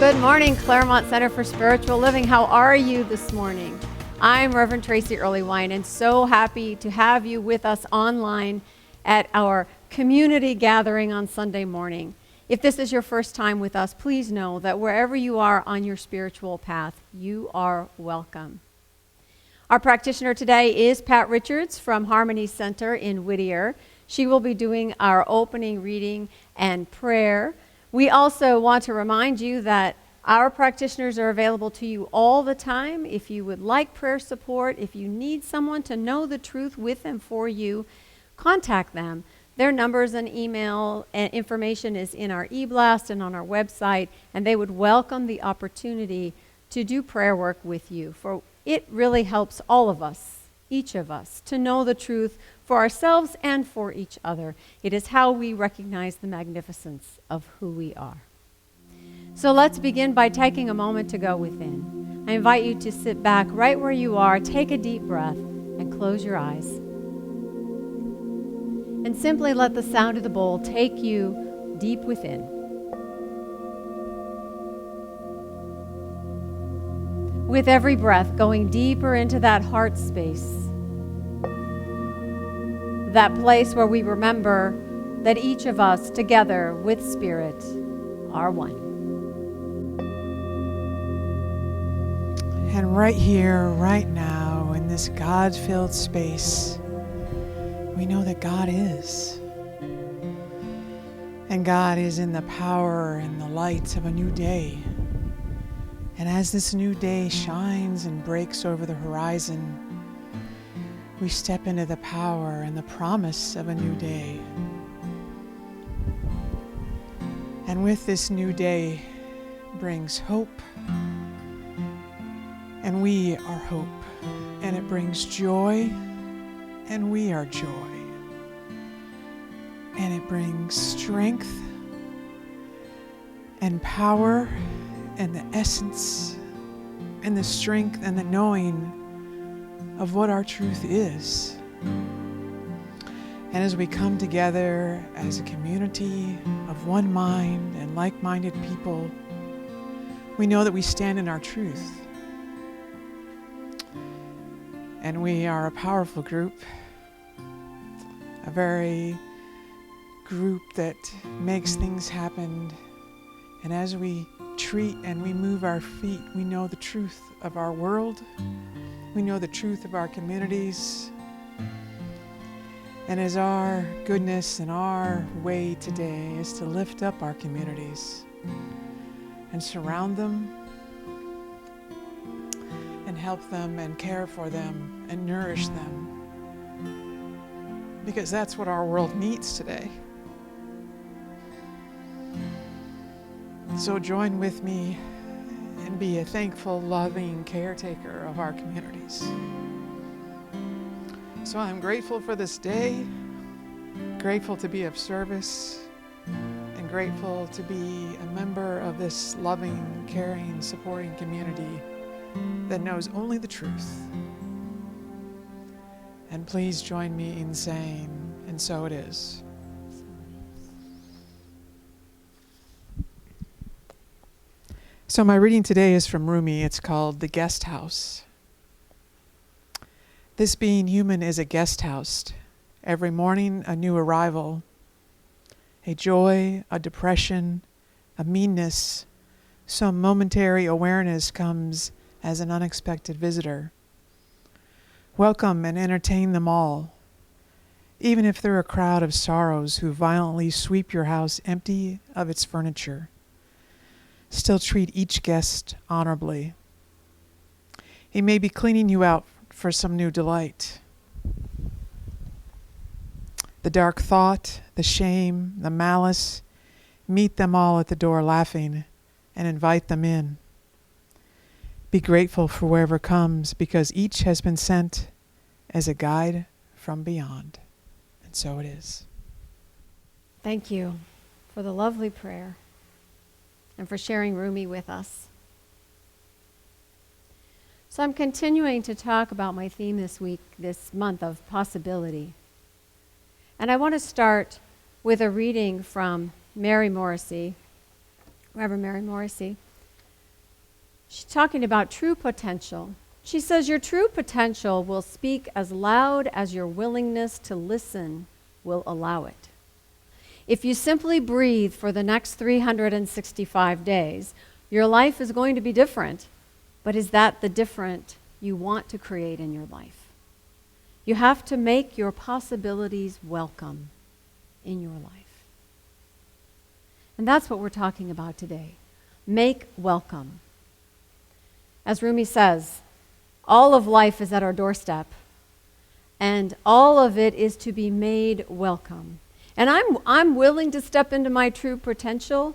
Good morning, Claremont Center for Spiritual Living. How are you this morning? I'm Reverend Tracy Earlywine, and so happy to have you with us online at our community gathering on Sunday morning. If this is your first time with us, please know that wherever you are on your spiritual path, you are welcome. Our practitioner today is Pat Richards from Harmony Center in Whittier. She will be doing our opening reading and prayer. We also want to remind you that our practitioners are available to you all the time. If you would like prayer support, if you need someone to know the truth with and for you, contact them. Their numbers and email and information is in our e-blast and on our website, and they would welcome the opportunity to do prayer work with you. For it really helps all of us, each of us, to know the truth for ourselves and for each other. It is how we recognize the magnificence of who we are. So let's begin by taking a moment to go within. I invite you to sit back right where you are, take a deep breath, and close your eyes. And simply let the sound of the bowl take you deep within. With every breath, going deeper into that heart space, that place where we remember that each of us together with Spirit are one. And right here, right now, in this God-filled space, we know that God is. And God is in the power and the light of a new day. And as this new day shines and breaks over the horizon, we step into the power and the promise of a new day. And with this new day brings hope. And we are hope. And it brings joy. And we are joy. And it brings strength and power and the essence and the strength and the knowing of what our truth is. And as we come together as a community of one mind and like-minded people, we know that we stand in our truth. And we are a powerful group, a very group that makes things happen. And as we treat and we move our feet, we know the truth of our world. We know the truth of our communities. And as our goodness and our way today is to lift up our communities and surround them and help them and care for them and nourish them, because that's what our world needs today. So join with me and be a thankful, loving caretaker of our communities. So I'm grateful for this day, grateful to be of service, and grateful to be a member of this loving, caring, supporting community that knows only the truth. And please join me in saying, and so it is. So my reading today is from Rumi. It's called The Guest House. This being human is a guest house. Every morning a new arrival. A joy, a depression, a meanness. Some momentary awareness comes as an unexpected visitor. Welcome and entertain them all. Even if they're a crowd of sorrows who violently sweep your house empty of its furniture. Still treat each guest honorably. He may be cleaning you out for some new delight. The dark thought, the shame, the malice, meet them all at the door laughing and invite them in. Be grateful for wherever comes, because each has been sent as a guide from beyond. And so it is. Thank you for the lovely prayer and for sharing Rumi with us. So I'm continuing to talk about my theme this month of possibility. And I want to start with a reading from Reverend Mary Morrissey. She's talking about true potential. She says, your true potential will speak as loud as your willingness to listen will allow it. If you simply breathe for the next 365 days, your life is going to be different. But is that the different you want to create in your life? You have to make your possibilities welcome in your life. And that's what we're talking about today. Make welcome. As Rumi says, all of life is at our doorstep, and all of it is to be made welcome. And I'm willing to step into my true potential,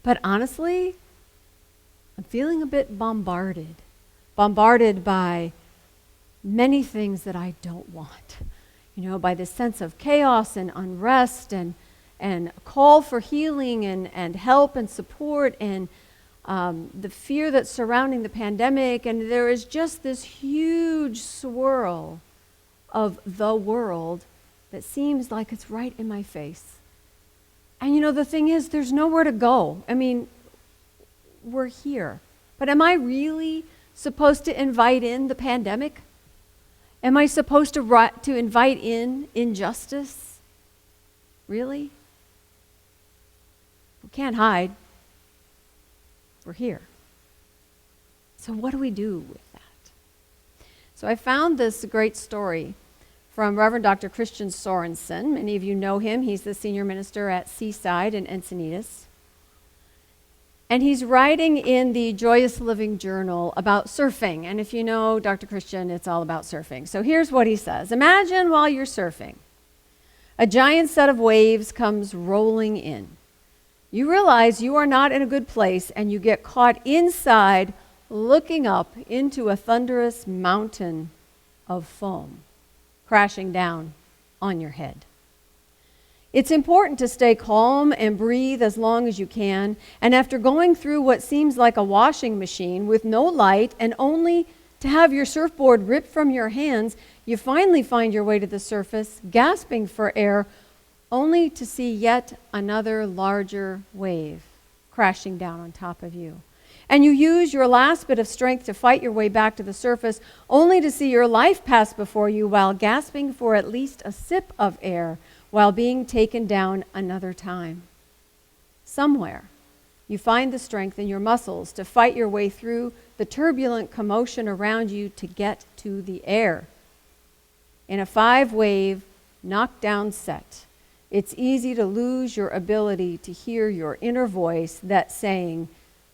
but honestly, I'm feeling a bit bombarded by many things that I don't want. By this sense of chaos and unrest and a call for healing and help and support and the fear that's surrounding the pandemic. And there is just this huge swirl of the world that seems like it's right in my face. And the thing is, there's nowhere to go. I mean, we're here. But am I really supposed to invite in the pandemic? Am I supposed to invite in injustice? Really? We can't hide. We're here. So what do we do with that? So I found this great story from Reverend Dr. Christian Sorensen. Many of you know him. He's the senior minister at Seaside in Encinitas. And he's writing in the Joyous Living Journal about surfing. And if you know Dr. Christian, it's all about surfing. So here's what he says. Imagine while you're surfing, a giant set of waves comes rolling in. You realize you are not in a good place, and you get caught inside looking up into a thunderous mountain of foam crashing down on your head. It's important to stay calm and breathe as long as you can. And after going through what seems like a washing machine with no light and only to have your surfboard ripped from your hands, you finally find your way to the surface, gasping for air, only to see yet another larger wave crashing down on top of you. And you use your last bit of strength to fight your way back to the surface, only to see your life pass before you while gasping for at least a sip of air, while being taken down another time. Somewhere, you find the strength in your muscles to fight your way through the turbulent commotion around you to get to the air. In a 5-wave, knockdown set, it's easy to lose your ability to hear your inner voice that's saying,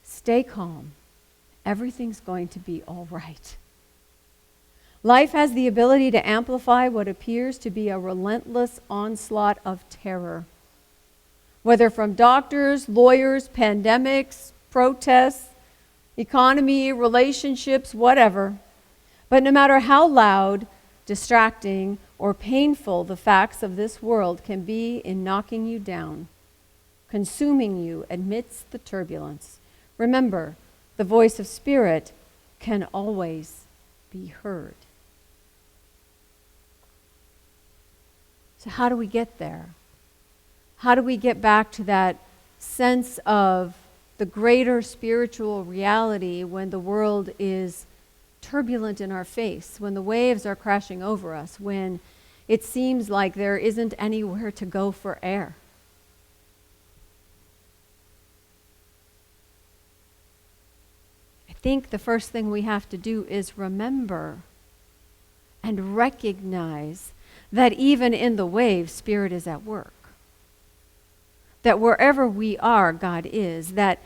stay calm, everything's going to be all right. Life has the ability to amplify what appears to be a relentless onslaught of terror. Whether from doctors, lawyers, pandemics, protests, economy, relationships, whatever. But no matter how loud, distracting, or painful the facts of this world can be in knocking you down, consuming you amidst the turbulence, remember, the voice of Spirit can always be heard. So how do we get there? How do we get back to that sense of the greater spiritual reality when the world is turbulent in our face, when the waves are crashing over us, when it seems like there isn't anywhere to go for air? I think the first thing we have to do is remember and recognize that even in the waves, Spirit is at work. That wherever we are, God is. That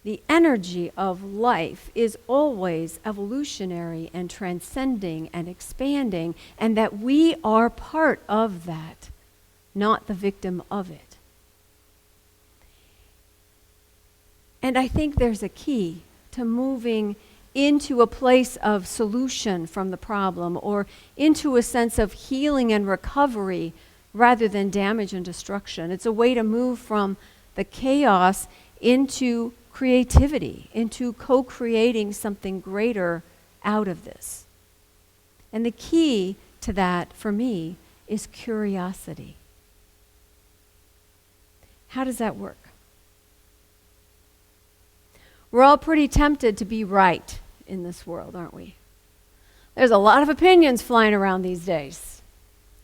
the energy of life is always evolutionary and transcending and expanding, and that we are part of that, not the victim of it. And I think there's a key to moving into a place of solution from the problem, or into a sense of healing and recovery rather than damage and destruction. It's a way to move from the chaos into creativity, into co-creating something greater out of this. And the key to that, for me, is curiosity. How does that work? We're all pretty tempted to be right in this world, aren't we? There's a lot of opinions flying around these days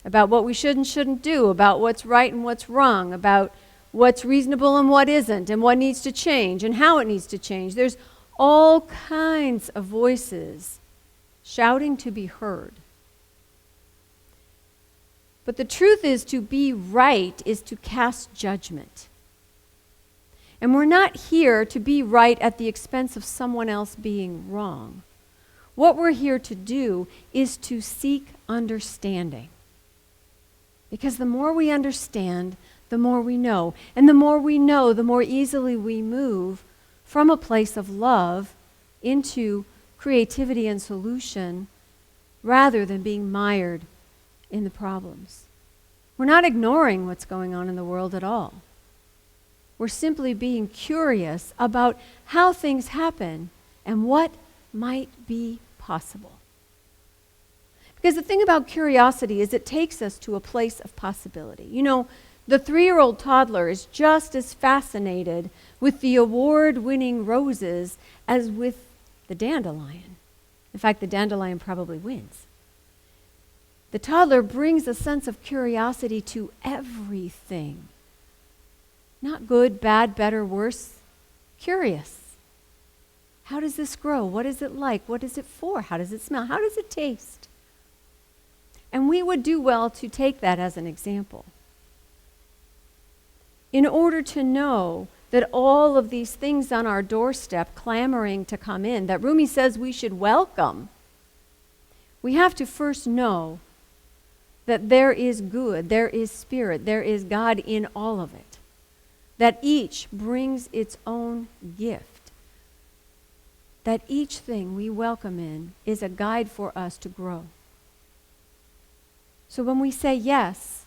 about what we should and shouldn't do, about what's right and what's wrong, about what's reasonable and what isn't, and what needs to change and how it needs to change. There's all kinds of voices shouting to be heard. But the truth is, to be right is to cast judgment. And we're not here to be right at the expense of someone else being wrong. What we're here to do is to seek understanding. Because the more we understand, the more we know. And the more we know, the more easily we move from a place of love into creativity and solution, rather than being mired in the problems. We're not ignoring what's going on in the world at all. We're simply being curious about how things happen and what might be possible. Because the thing about curiosity is it takes us to a place of possibility. You know, the 3-year-old toddler is just as fascinated with the award-winning roses as with the dandelion. In fact, the dandelion probably wins. The toddler brings a sense of curiosity to everything. Not good, bad, better, worse. Curious. How does this grow? What is it like? What is it for? How does it smell? How does it taste? And we would do well to take that as an example. In order to know that all of these things on our doorstep clamoring to come in, that Rumi says we should welcome, we have to first know that there is good, there is spirit, there is God in all of it. That each brings its own gift. That each thing we welcome in is a guide for us to grow. So when we say yes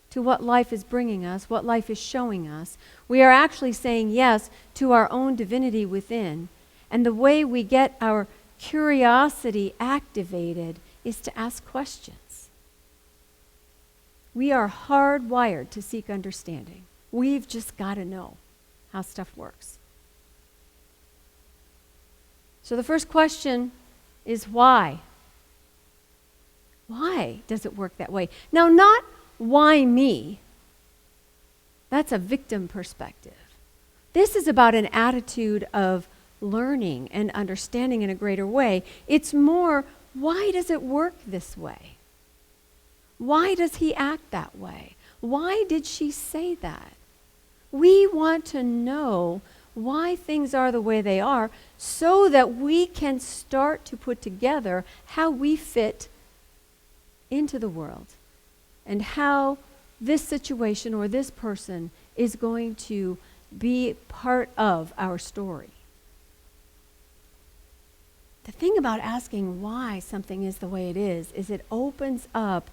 to what life is bringing us, what life is showing us, we are actually saying yes to our own divinity within. And the way we get our curiosity activated is to ask questions. We are hardwired to seek understanding. We've just got to know how stuff works. So the first question is why? Why does it work that way? Now, not why me. That's a victim perspective. This is about an attitude of learning and understanding in a greater way. It's more, why does it work this way? Why does he act that way? Why did she say that? We want to know why things are the way they are so that we can start to put together how we fit into the world and how this situation or this person is going to be part of our story. The thing about asking why something is the way it is it opens up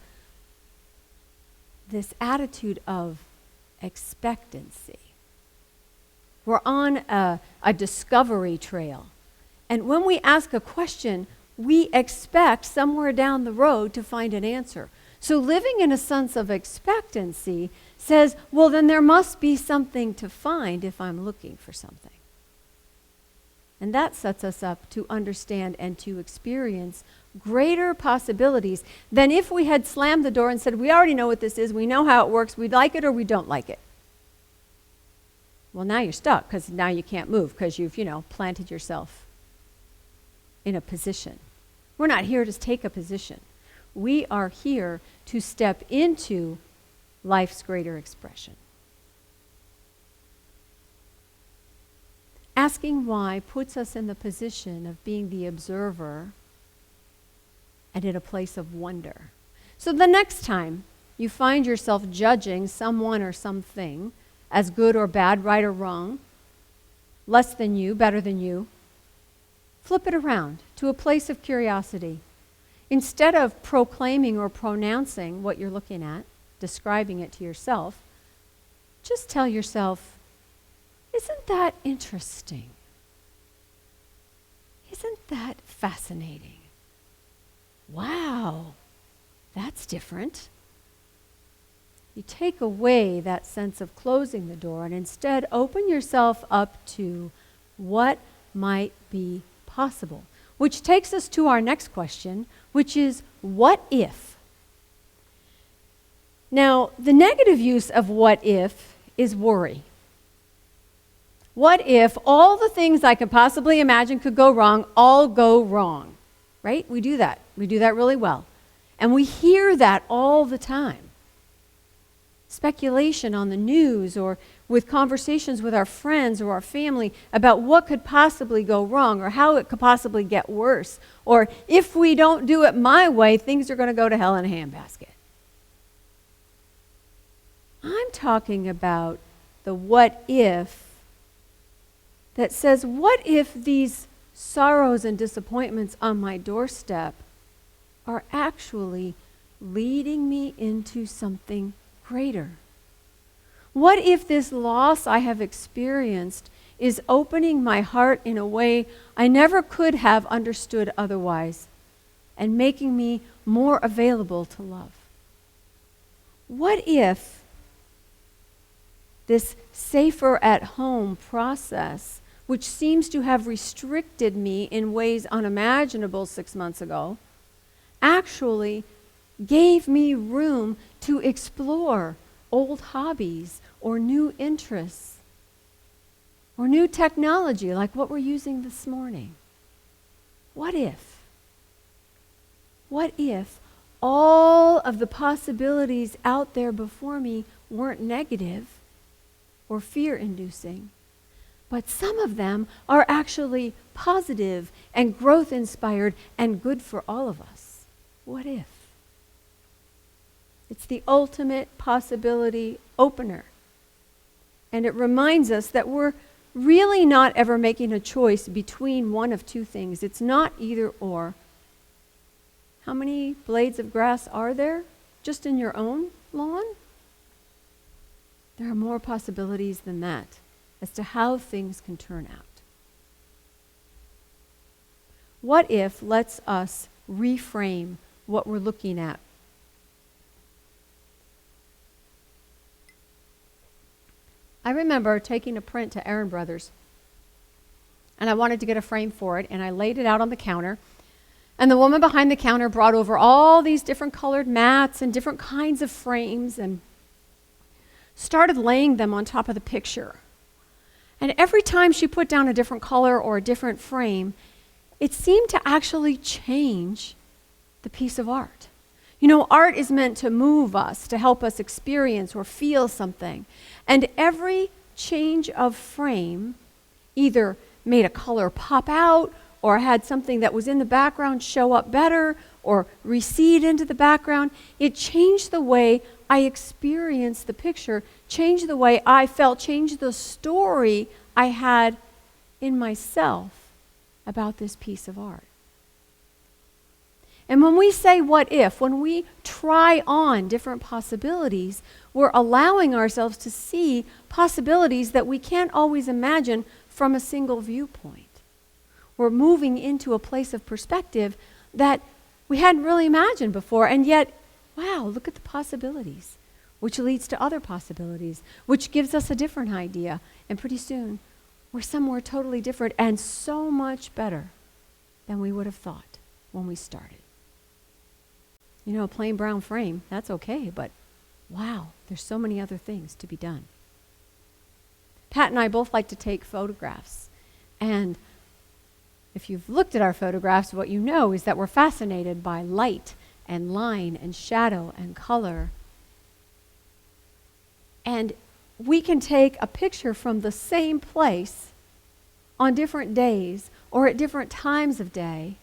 this attitude of expectancy. We're on a discovery trail. And when we ask a question, we expect somewhere down the road to find an answer. So living in a sense of expectancy says, well, then there must be something to find if I'm looking for something. And that sets us up to understand and to experience greater possibilities than if we had slammed the door and said, we already know what this is, we know how it works, we like it or we don't like it. Well, now you're stuck because now you can't move because you've, planted yourself in a position. We're not here to take a position. We are here to step into life's greater expression. Asking why puts us in the position of being the observer and in a place of wonder. So the next time you find yourself judging someone or something as good or bad, right or wrong, less than you, better than you, flip it around to a place of curiosity. Instead of proclaiming or pronouncing what you're looking at, describing it to yourself, just tell yourself, isn't that interesting? Isn't that fascinating? Wow, that's different. You take away that sense of closing the door and instead open yourself up to What might be possible? Which takes us to our next question, which is, what if? Now, the negative use of what if is worry. What if all the things I could possibly imagine could go wrong all go wrong? Right? We do that. We do that really well. And we hear that all the time. Speculation on the news or with conversations with our friends or our family about what could possibly go wrong or how it could possibly get worse. Or if we don't do it my way, things are going to go to hell in a handbasket. I'm talking about the what if that says, what if these sorrows and disappointments on my doorstep are actually leading me into something greater? What if this loss I have experienced is opening my heart in a way I never could have understood otherwise and making me more available to love? What if this safer at home process, which seems to have restricted me in ways unimaginable 6 months ago, actually gave me room to explore old hobbies or new interests or new technology like what we're using this morning? What if? What if all of the possibilities out there before me weren't negative or fear-inducing, but some of them are actually positive and growth-inspired and good for all of us? What if? It's the ultimate possibility opener. And it reminds us that we're really not ever making a choice between one of two things. It's not either or. How many blades of grass are there just in your own lawn? There are more possibilities than that as to how things can turn out. What if lets us reframe what we're looking at? I remember taking a print to Aaron Brothers, and I wanted to get a frame for it, and I laid it out on the counter, and the woman behind the counter brought over all these different colored mats and different kinds of frames and started laying them on top of the picture. And every time she put down a different color or a different frame, it seemed to actually change the piece of art. You know, art is meant to move us, to help us experience or feel something. And every change of frame either made a color pop out or had something that was in the background show up better or recede into the background. It changed the way I experienced the picture, changed the way I felt, changed the story I had in myself about this piece of art. And when we say what if, when we try on different possibilities, we're allowing ourselves to see possibilities that we can't always imagine from a single viewpoint. We're moving into a place of perspective that we hadn't really imagined before, and yet, wow, look at the possibilities, which leads to other possibilities, which gives us a different idea, and pretty soon, we're somewhere totally different and so much better than we would have thought when we started. You know, a plain brown frame, that's okay, but wow, there's so many other things to be done. Pat and I both like to take photographs. And if you've looked at our photographs, what you know is that we're fascinated by light and line and shadow and color. And we can take a picture from the same place on different days or at different times of day,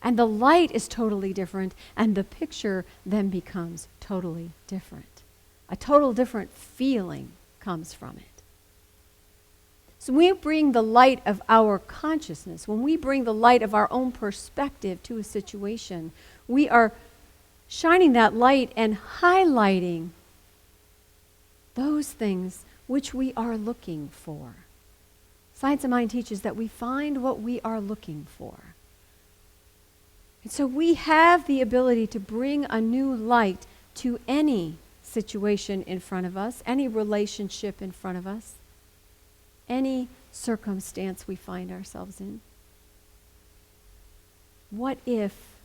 and the light is totally different, and the picture then becomes totally different. A total different feeling comes from it. So when we bring the light of our consciousness, when we bring the light of our own perspective to a situation, we are shining that light and highlighting those things which we are looking for. Science of Mind teaches that we find what we are looking for. And so we have the ability to bring a new light to any situation in front of us, any relationship in front of us, any circumstance we find ourselves in? What if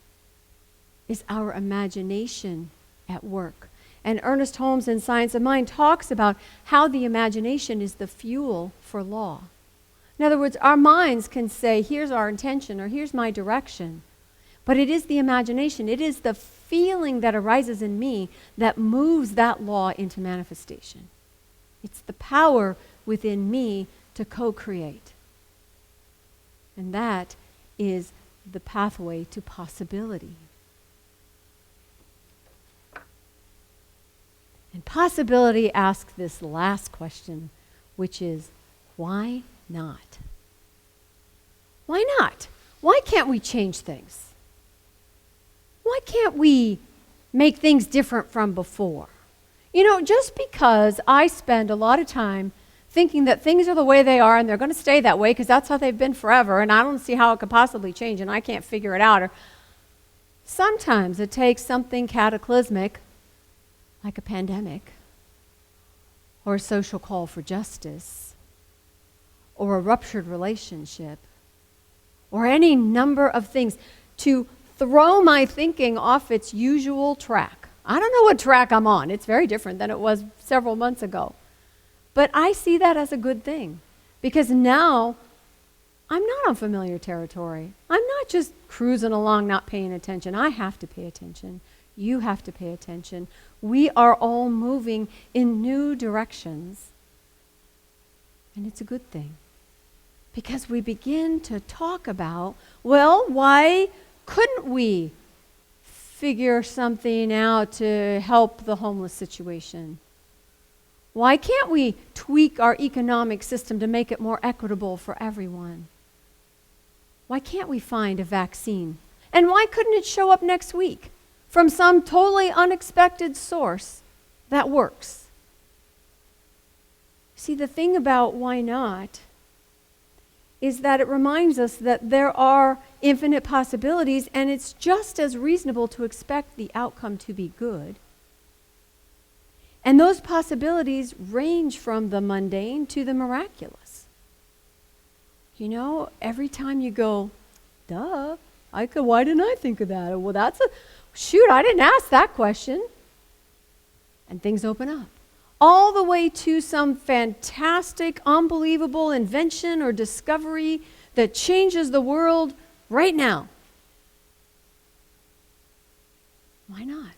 is our imagination at work? And Ernest Holmes in Science of Mind talks about how the imagination is the fuel for law. In other words, our minds can say, here's our intention or here's my direction. But it is the imagination, it is the feeling that arises in me that moves that law into manifestation. It's the power within me to co-create. And that is the pathway to possibility. And possibility asks this last question, which is, why not? Why not? Why can't we change things? Why can't we make things different from before? You know, just because I spend a lot of time thinking that things are the way they are and they're going to stay that way because that's how they've been forever and I don't see how it could possibly change and I can't figure it out. Or sometimes it takes something cataclysmic like a pandemic or a social call for justice or a ruptured relationship or any number of things to throw my thinking off its usual track. I don't know what track I'm on. It's very different than it was several months ago. But I see that as a good thing because now I'm not on familiar territory. I'm not just cruising along not paying attention. I have to pay attention. You have to pay attention. We are all moving in new directions. And it's a good thing because we begin to talk about, well, why couldn't we figure something out to help the homeless situation? Why can't we tweak our economic system to make it more equitable for everyone? Why can't we find a vaccine? And why couldn't it show up next week from some totally unexpected source that works? See, the thing about why not is that it reminds us that there are infinite possibilities and it's just as reasonable to expect the outcome to be good. And those possibilities range from the mundane to the miraculous. You know, every time you go, duh, why didn't I think of that? Well, I didn't ask that question. And things open up. All the way to some fantastic, unbelievable invention or discovery that changes the world right now. Why not?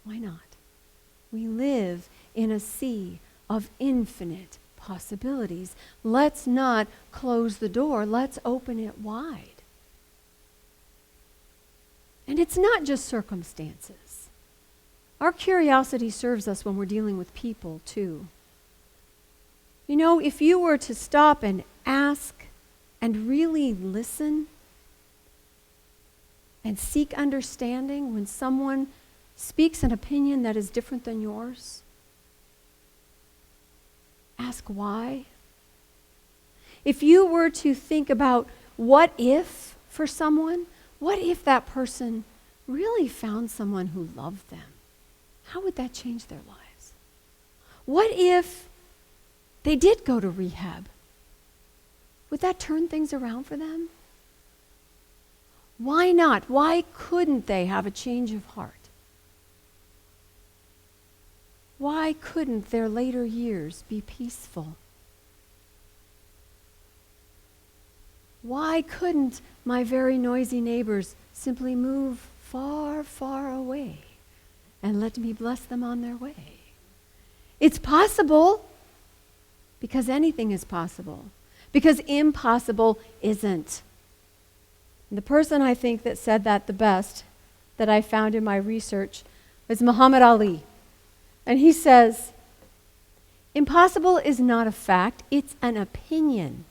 Why not? We live in a sea of infinite possibilities. Let's not close the door. Let's open it wide. And it's not just circumstances. Our curiosity serves us when we're dealing with people, too. You know, if you were to stop and ask and really listen and seek understanding when someone speaks an opinion that is different than yours, ask why. If you were to think about what if for someone, what if that person really found someone who loved them? How would that change their lives? What if they did go to rehab? Would that turn things around for them? Why not? Why couldn't they have a change of heart? Why couldn't their later years be peaceful? Why couldn't my very noisy neighbors simply move far, far away and let me bless them on their way? It's possible because anything is possible, because impossible isn't. And the person I think that said that the best that I found in my research was Muhammad Ali. And he says, impossible is not a fact, it's an opinion.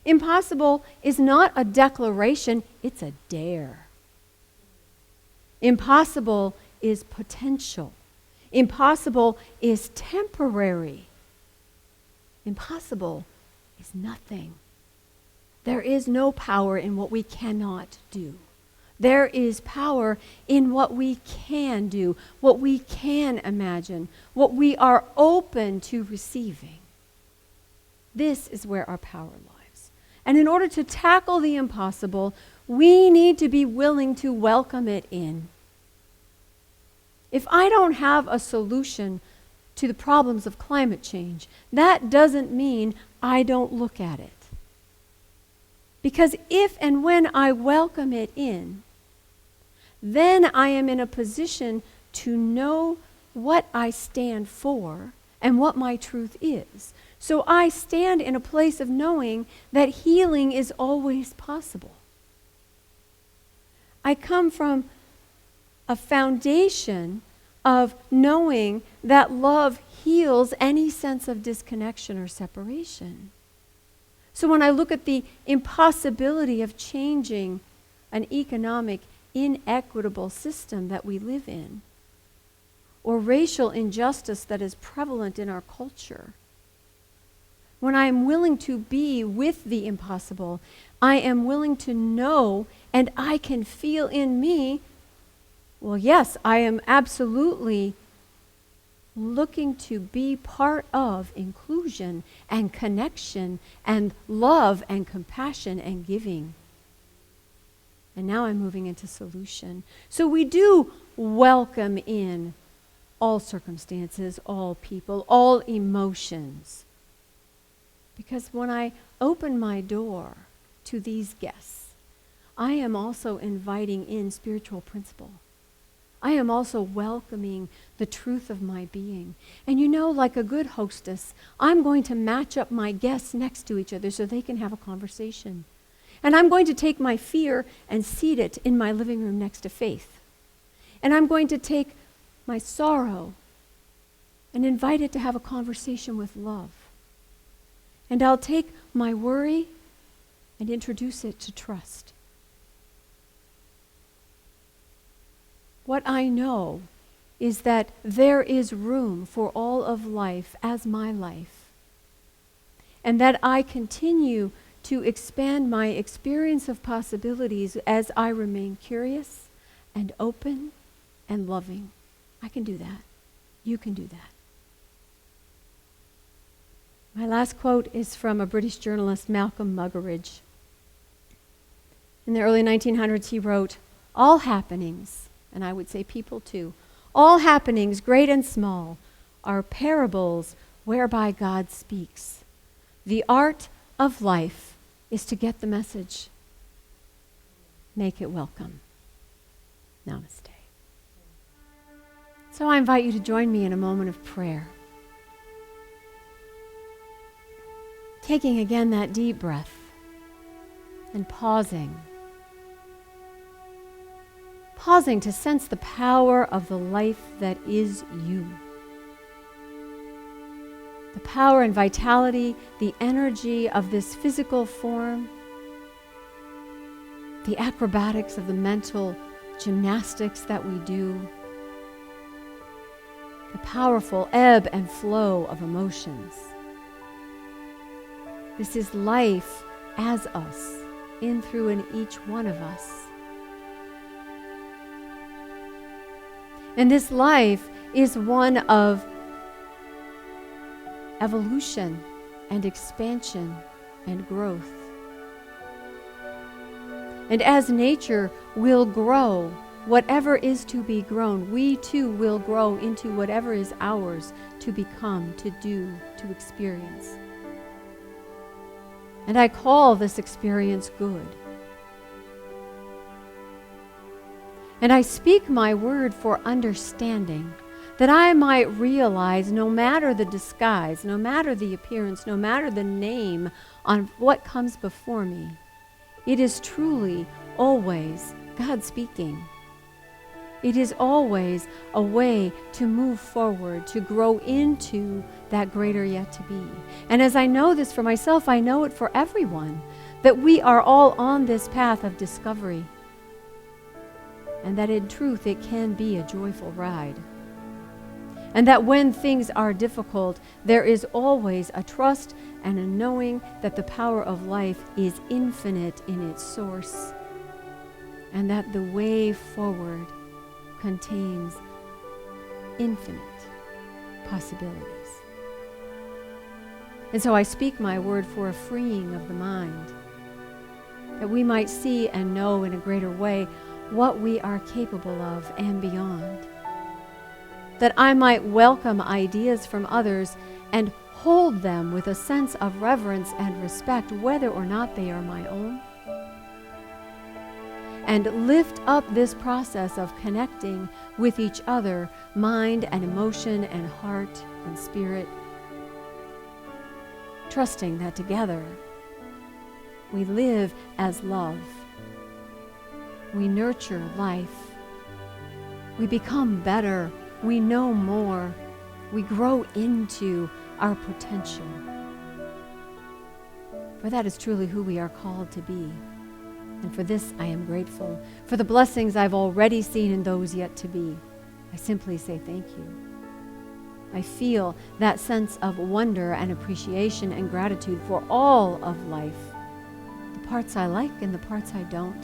Impossible is not a declaration, it's a dare. Impossible is potential. Impossible is temporary. Impossible is nothing. There is no power in what we cannot do. There is power in what we can do, what we can imagine, what we are open to receiving. This is where our power lies. And in order to tackle the impossible, we need to be willing to welcome it in. If I don't have a solution to the problems of climate change, that doesn't mean I don't look at it. Because if and when I welcome it in, then I am in a position to know what I stand for and what my truth is. So I stand in a place of knowing that healing is always possible. I come from a foundation of knowing that love heals any sense of disconnection or separation. So when I look at the impossibility of changing an economic inequitable system that we live in, or racial injustice that is prevalent in our culture, when I am willing to be with the impossible, I am willing to know and I can feel in me, well, yes, I am absolutely looking to be part of inclusion and connection and love and compassion and giving. And now I'm moving into solution. So we do welcome in all circumstances, all people, all emotions. Because when I open my door to these guests, I am also inviting in spiritual principle. I am also welcoming the truth of my being. And you know, like a good hostess, I'm going to match up my guests next to each other so they can have a conversation. And I'm going to take my fear and seat it in my living room next to faith. And I'm going to take my sorrow and invite it to have a conversation with love. And I'll take my worry and introduce it to trust. What I know is that there is room for all of life as my life. And that I continue to expand my experience of possibilities as I remain curious and open and loving. I can do that. You can do that. My last quote is from a British journalist, Malcolm Muggeridge. In the early 1900s, he wrote, "All happenings," and I would say people too, "all happenings, great and small, are parables whereby God speaks. The art of life is to get the message. Make it welcome." Namaste. So I invite you to join me in a moment of prayer. Taking again that deep breath and pausing. Pausing to sense the power of the life that is you. The power and vitality, the energy of this physical form, the acrobatics of the mental gymnastics that we do, the powerful ebb and flow of emotions. This is life as us, in, through, and each one of us. And this life is one of evolution and expansion and growth. And as nature will grow whatever is to be grown, we too will grow into whatever is ours to become, to do, to experience. And I call this experience good. And I speak my word for understanding, that I might realize no matter the disguise, no matter the appearance, no matter the name on what comes before me, it is truly always God speaking. It is always a way to move forward, to grow into that greater yet to be. And as I know this for myself, I know it for everyone, that we are all on this path of discovery. And that in truth it can be a joyful ride. And that when things are difficult, there is always a trust and a knowing that the power of life is infinite in its source. and that the way forward contains infinite possibilities. And so I speak my word for a freeing of the mind, that we might see and know in a greater way what we are capable of and beyond. That I might welcome ideas from others and hold them with a sense of reverence and respect, whether or not they are my own. And lift up this process of connecting with each other, mind and emotion and heart and spirit, trusting that together we live as love. We nurture life. We become better. We know more. We grow into our potential. For that is truly who we are called to be. And for this I am grateful. For the blessings I've already seen and those yet to be, I simply say thank you. I feel that sense of wonder and appreciation and gratitude for all of life, the parts I like and the parts I don't.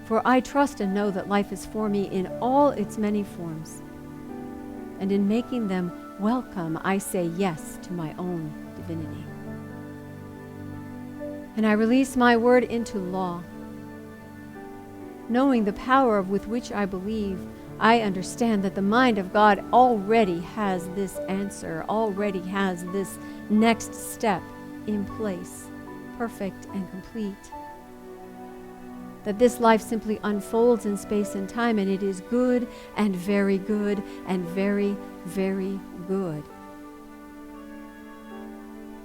For I trust and know that life is for me in all its many forms. And in making them welcome, I say yes to my own divinity. And I release my word into law. Knowing the power with which I believe, I understand that the mind of God already has this answer, already has this next step in place, perfect and complete. That this life simply unfolds in space and time, and it is good and very good and very, very good.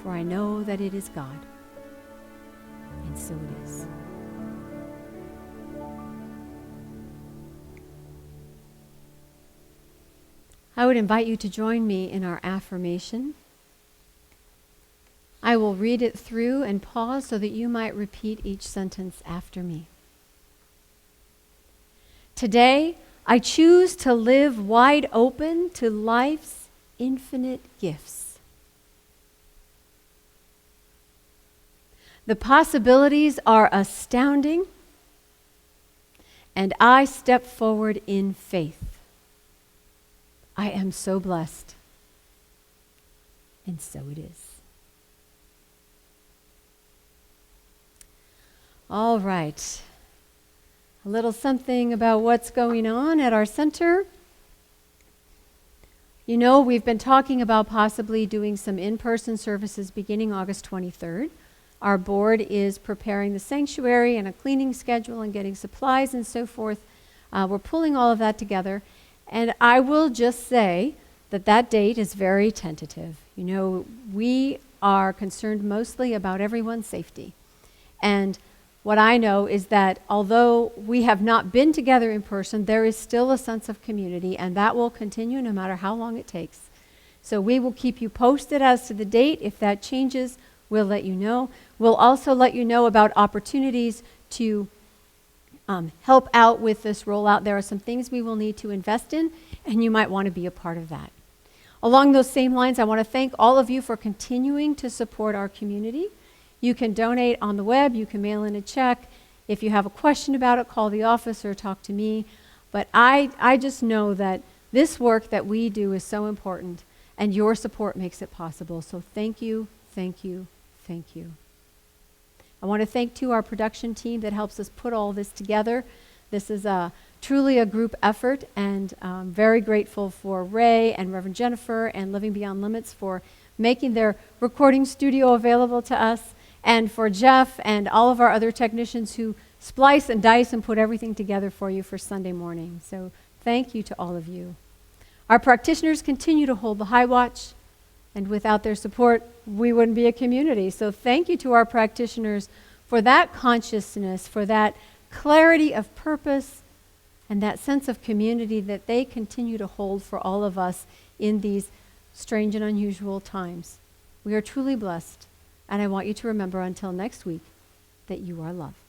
For I know that it is God, and so it is. I would invite you to join me in our affirmation. I will read it through and pause so that you might repeat each sentence after me. Today, I choose to live wide open to life's infinite gifts. The possibilities are astounding, and I step forward in faith. I am so blessed, and so it is. All right. A little something about what's going on at our center. You know, we've been talking about possibly doing some in-person services beginning August 23rd. Our board is preparing the sanctuary and a cleaning schedule and getting supplies and so forth. We're pulling all of that together. And I will just say that that date is very tentative. You know, we are concerned mostly about everyone's safety. And what I know is that although we have not been together in person, there is still a sense of community, and that will continue no matter how long it takes. So we will keep you posted as to the date. If that changes, we'll let you know. We'll also let you know about opportunities to help out with this rollout. There are some things we will need to invest in, and you might want to be a part of that. Along those same lines, I want to thank all of you for continuing to support our community. You can donate on the web. You can mail in a check. If you have a question about it, call the office or talk to me. But I just know that this work that we do is so important, and your support makes it possible. So thank you, thank you, thank you. I want to thank, too, our production team that helps us put all this together. This is truly a group effort, and I'm very grateful for Ray and Reverend Jennifer and Living Beyond Limits for making their recording studio available to us, and for Jeff and all of our other technicians who splice and dice and put everything together for you for Sunday morning. So thank you to all of you. Our practitioners continue to hold the high watch, and without their support, we wouldn't be a community. So thank you to our practitioners for that consciousness, for that clarity of purpose, and that sense of community that they continue to hold for all of us in these strange and unusual times. We are truly blessed, and I want you to remember until next week that you are loved.